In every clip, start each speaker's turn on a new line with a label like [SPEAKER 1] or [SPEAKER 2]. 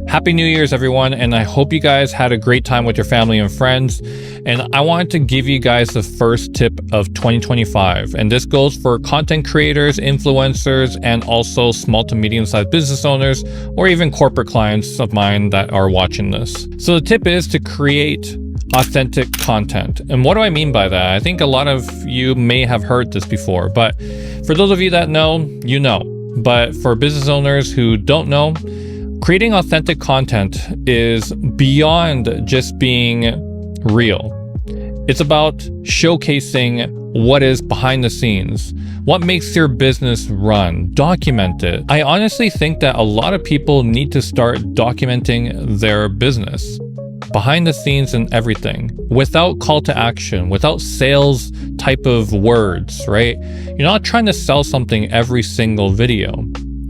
[SPEAKER 1] Happy New Year's, everyone, and I hope you guys had a great time with your family and friends. And I wanted to give you guys the first tip of 2025, and this goes for content creators, influencers, and also small to medium-sized business owners, or even corporate clients of mine that are watching this. So the tip is to create authentic content. And what do I mean by that? I think a lot of you may have heard this before, but for those of you that know, you know. But for business owners who don't know, creating authentic content is beyond just being real. It's about showcasing what is behind the scenes, what makes your business run, document it. I honestly think that a lot of people need to start documenting their business, behind the scenes and everything, without call to action, without sales type of words, right? You're not trying to sell something every single video.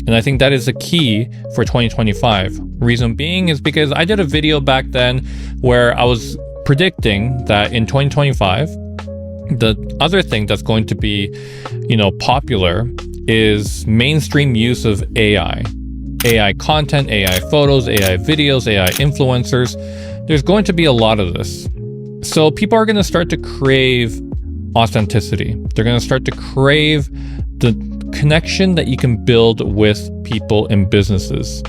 [SPEAKER 1] And I think that is the key for 2025. Reason being is because I did a video back then where I was predicting that in 2025, the other thing that's going to be, popular is mainstream use of AI. AI content, AI photos, AI videos, AI influencers. There's going to be a lot of this. So people are going to start to crave authenticity. They're going to start to crave the connection that you can build with people and businesses.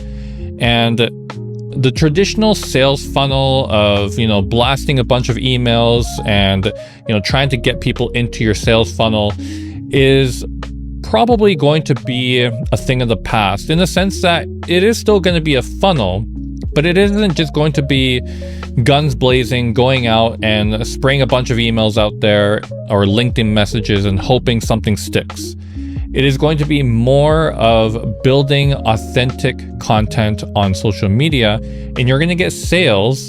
[SPEAKER 1] And the traditional sales funnel of, blasting a bunch of emails and, trying to get people into your sales funnel is probably going to be a thing of the past, in the sense that it is still going to be a funnel, but it isn't just going to be guns blazing, going out and spraying a bunch of emails out there or LinkedIn messages and hoping something sticks. It is going to be more of building authentic content on social media, and you're going to get sales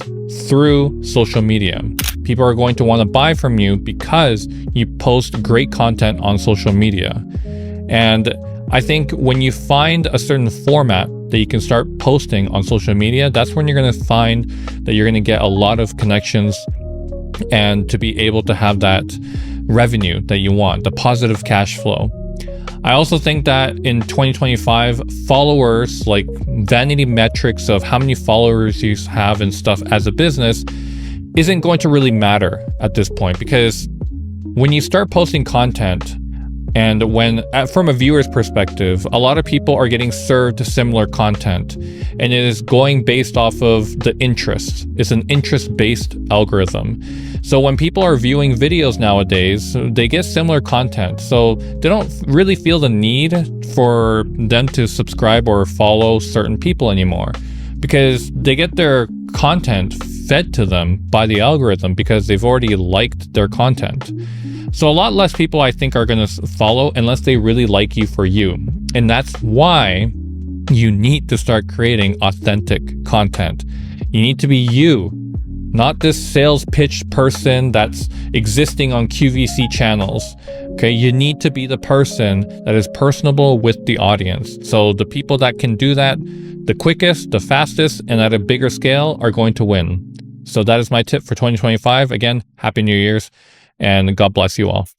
[SPEAKER 1] through social media. People are going to want to buy from you because you post great content on social media. And I think when you find a certain format that you can start posting on social media, that's when you're going to find that you're going to get a lot of connections and to be able to have that revenue that you want, the positive cash flow. I also think that in 2025, followers, like vanity metrics of how many followers you have and stuff as a business, isn't going to really matter at this point, because when you start posting content, and from a viewer's perspective, a lot of people are getting served similar content, and it is going based off of the interest. It's an interest-based algorithm. So when people are viewing videos nowadays, they get similar content. So they don't really feel the need for them to subscribe or follow certain people anymore, because they get their content fed to them by the algorithm because they've already liked their content. So a lot less people, I think, are going to follow unless they really like you for you. And that's why you need to start creating authentic content. You need to be you, not this sales pitch person that's existing on QVC channels. Okay, you need to be the person that is personable with the audience. So the people that can do that the quickest, the fastest, and at a bigger scale are going to win. So that is my tip for 2025. Again, Happy New Year's. And God bless you all.